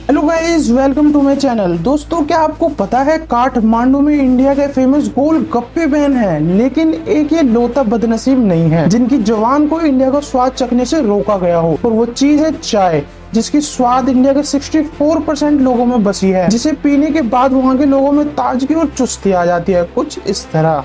Hello guys, welcome to my channel. दोस्तों, क्या आपको पता है काठमांडू में इंडिया के फेमस गोलगप्पे बैन है, लेकिन एक ये लोता बदनसीब नहीं है जिनकी जवान को इंडिया का स्वाद चखने से रोका गया हो। और वो चीज है चाय, जिसकी स्वाद इंडिया के 64% लोगों में बसी है, जिसे पीने के बाद वहाँ के लोगों में ताजगी और चुस्ती आ जाती है, कुछ इस तरह।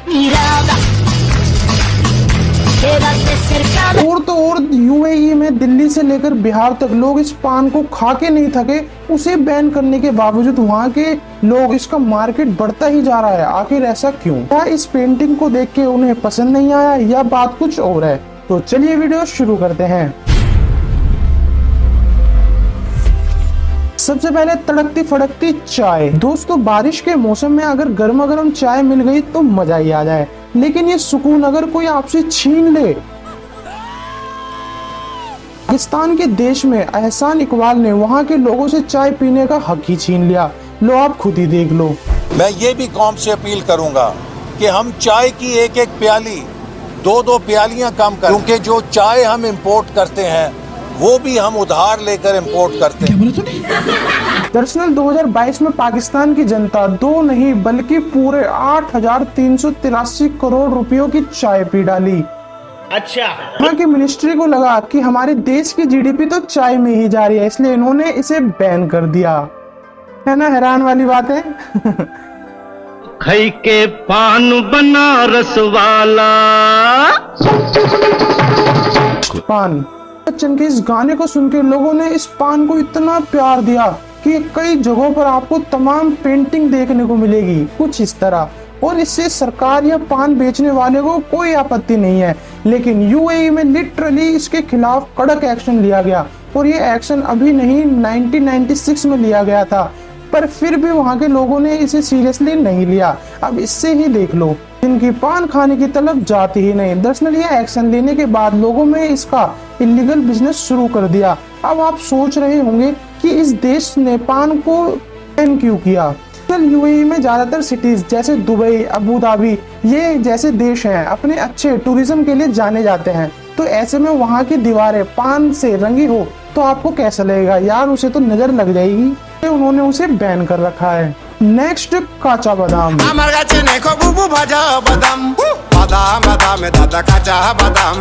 और तो और यूएई में दिल्ली से लेकर बिहार तक लोग इस पान को खा के नहीं थके। उसे बैन करने के बावजूद वहाँ के लोग इसका मार्केट बढ़ता ही जा रहा है। आखिर ऐसा क्यों? क्या इस पेंटिंग को देख के उन्हें पसंद नहीं आया या बात कुछ और है? तो चलिए वीडियो शुरू करते हैं। सबसे पहले तड़कती फड़कती चाय। दोस्तों, बारिश के मौसम में अगर गर्मा गर्म चाय मिल गई तो मजा ही आ जाए, लेकिन ये सुकून अगर कोई आपसे छीन ले। पाकिस्तान के देश में एहसान इकबाल ने वहाँ के लोगों से चाय पीने का हक ही छीन लिया। लो, आप खुद ही देख लो। मैं ये भी कौम से अपील करूंगा कि हम चाय की एक एक प्याली, दो प्यालियां कम करें, क्योंकि जो चाय हम इंपोर्ट करते हैं वो भी हम उधार लेकर इंपोर्ट करते हैं। दरअसल 2022 में पाकिस्तान की जनता दो नहीं बल्कि पूरे 8,383 करोड़ रुपयों की चाय पी डाली। अच्छा, यहाँ की मिनिस्ट्री को लगा कि हमारे देश की जीडीपी तो चाय में ही जा रही है, इसलिए इन्होंने इसे बैन कर दिया। है ना हैरान वाली बात है। खई के पान बनारस वाला पान। बच्चन के इस गाने को सुनकर लोगों ने इस पान को इतना प्यार दिया कि कई जगहों पर आपको तमाम पेंटिंग देखने को मिलेगी, कुछ इस तरह। और इससे सरकार या पान बेचने वाले को कोई आपत्ति नहीं है, लेकिन यूएई में लिटरली इसके खिलाफ कड़क एक्शन लिया गया। और ये एक्शन अभी नहीं, 1996 में लिया गया था, पर फिर भी वहाँ के लोगों ने इसे सीरियसली नहीं लिया। अब इससे ही देख लो, इनकी पान खाने की तलब जाती ही नहीं। दरअसल ये एक्शन लेने के बाद लोगों में इसका इलीगल बिजनेस शुरू कर दिया। अब आप सोच रहे होंगे कि इस देश ने पान को बैन क्यों किया। यूएई में ज्यादातर सिटीज जैसे दुबई, अबू धाबी, ये जैसे देश हैं अपने अच्छे टूरिज्म के लिए जाने जाते हैं। तो ऐसे में वहाँ की दीवारें पान से रंगी हो तो आपको कैसा लगेगा यार? उसे तो नजर लग जाएगी। उन्होंने उसे बैन कर रखा है। नेक्स्ट, काचा बादाम।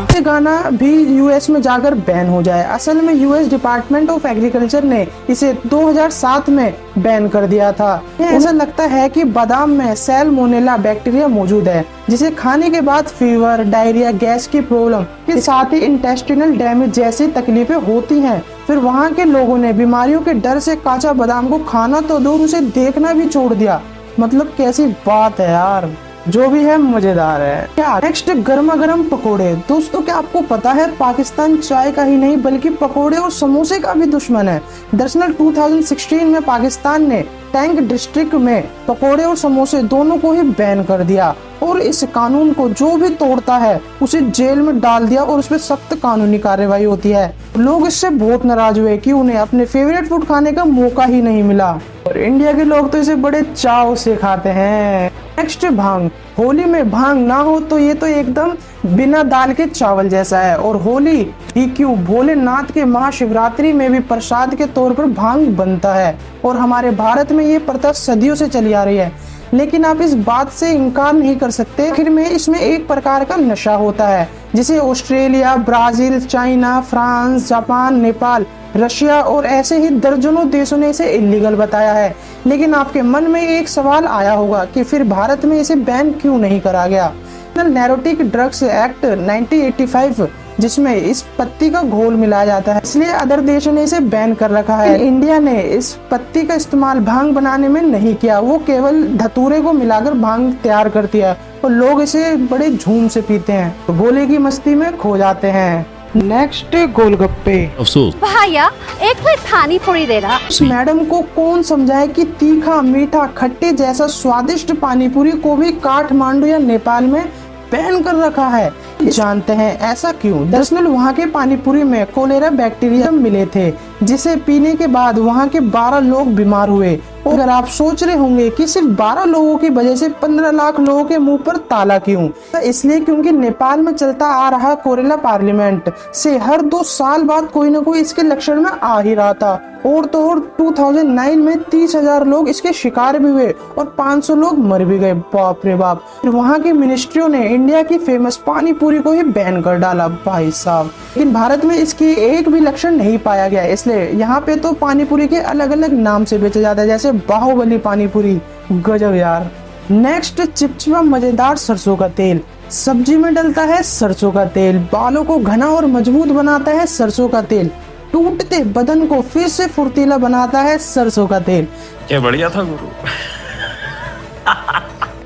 ये गाना भी यूएस में जाकर बैन हो जाए। असल में यूएस डिपार्टमेंट ऑफ एग्रीकल्चर ने इसे 2007 में बैन कर दिया था। ऐसा लगता है कि बादाम में सैल्मोनेला बैक्टीरिया मौजूद है, जिसे खाने के बाद फीवर, डायरिया, गैस की प्रॉब्लम के साथ ही इंटेस्टिनल डैमेज जैसी तकलीफें होती हैं। फिर वहाँ के लोगों ने बीमारियों के डर से काचा बादाम को खाना तो दूर, उसे देखना भी छोड़ दिया। मतलब कैसी बात है यार। जो भी है मजेदार है। क्या नेक्स्ट, गर्मा गर्म पकोड़े। दोस्तों, क्या आपको पता है पाकिस्तान चाय का ही नहीं बल्कि पकोड़े और समोसे का भी दुश्मन है। दरअसल 2016 में पाकिस्तान ने टैंक डिस्ट्रिक्ट में पकोड़े और समोसे दोनों को ही बैन कर दिया, और इस कानून को जो भी तोड़ता है उसे जेल में डाल दिया और उस पर सख्त कानूनी कार्रवाई होती है। लोग इससे बहुत नाराज हुए कि उन्हें अपने फेवरेट फूड खाने का मौका ही नहीं मिला, और इंडिया के लोग तो इसे बड़े चाव से खाते हैं। नेक्स्ट, भांग। होली में भांग ना हो तो ये तो एकदम बिना दाल के चावल जैसा है। और होली ही क्यों, भोलेनाथ के महाशिवरात्रि में भी प्रसाद के तौर पर भांग बनता है, और हमारे भारत में ये प्रथा सदियों से चली आ रही है। लेकिन आप इस बात से इनकार नहीं कर सकते, आखिर में इसमें एक प्रकार का नशा होता है जिसे Australia, Brazil, China, France, Japan, Nepal, Russia और ऐसे ही दर्जनों देशों ने इसे इलीगल बताया है। लेकिन आपके मन में एक सवाल आया होगा कि फिर भारत में इसे बैन क्यों नहीं करा गया। नैरोटिक ड्रग्स एक्ट 1985, जिसमें इस पत्ती का घोल मिलाया जाता है, इसलिए अदर देशों ने इसे बैन कर रखा है। इंडिया ने इस पत्ती का इस्तेमाल भांग बनाने में नहीं किया, वो केवल धतूरे को मिलाकर भांग तैयार करती है, और लोग इसे बड़े झूम से पीते हैं, तो गोले की मस्ती में खो जाते हैं। नेक्स्ट, गोलगप्पे। अफसोस भैया, एक प्लेट पानी पूरी देना। उस मैडम को कौन समझाए कि तीखा, मीठा, खट्टे जैसा स्वादिष्ट पानीपुरी को भी काठमांडू या नेपाल में बैन कर रखा है। जानते हैं ऐसा क्यों? दरअसल वहाँ के पानीपुरी में कोलेरा बैक्टीरिया मिले थे, जिसे पीने के बाद वहाँ के 12 लोग बीमार हुए। और अगर आप सोच रहे होंगे कि सिर्फ 12 लोगों की वजह से 15 लाख लोगों के मुंह पर ताला क्यों, तो इसलिए क्योंकि नेपाल में चलता आ रहा कोरेला पार्लियामेंट से हर 2 साल बाद कोई ना कोई इसके लक्षण में आ ही रहा था। और तो और 2009 में 30,000 लोग इसके शिकार भी हुए और 500 लोग मर भी गए। बाप रे बाप। फिर वहाँ की मिनिस्ट्रियों ने इंडिया की फेमस पानी पूरी को ही बैन कर डाला भाई साहब। लेकिन भारत में इसकी एक भी लक्षण नहीं पाया गया, इसलिए यहाँ पे तो पानी पूरी के अलग अलग नाम से बेचा जाता है, जैसे बाहुबली पानी पूरी। गजब यार। नेक्स्ट, चिपचिपा मजेदार सरसों का तेल। सब्जी में डलता है सरसों का तेल, बालों को घना और मजबूत बनाता है सरसों का तेल, टूटते बदन को फिर से फुर्तीला बनाता है सरसों का तेल। क्या बढ़िया था गुरु।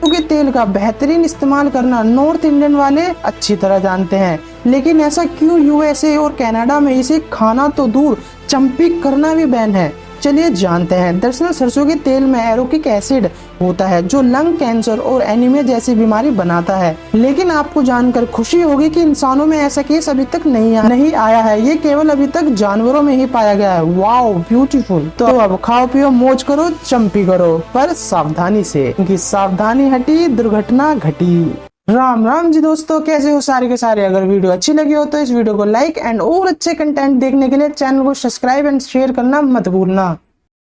के तेल का बेहतरीन इस्तेमाल करना नॉर्थ इंडियन वाले अच्छी तरह जानते हैं, लेकिन ऐसा क्यों यूएसए और कनाडा में इसे खाना तो दूर चंपी करना भी बैन है? चलिए जानते हैं। दरअसल सरसों के तेल में एरोकिक एसिड होता है जो लंग कैंसर और एनीमिया जैसी बीमारी बनाता है। लेकिन आपको जानकर खुशी होगी कि इंसानों में ऐसा केस अभी तक नहीं आया है, ये केवल अभी तक जानवरों में ही पाया गया है। Wow beautiful. तो अब खाओ पियो मौज करो चंपी करो, पर सावधानी से, क्योंकि सावधानी हटी दुर्घटना घटी। राम राम जी दोस्तों, कैसे हो सारे के सारे। अगर वीडियो अच्छी लगी हो तो इस वीडियो को लाइक एंड और अच्छे कंटेंट देखने के लिए चैनल को सब्सक्राइब एंड शेयर करना मत भूलना।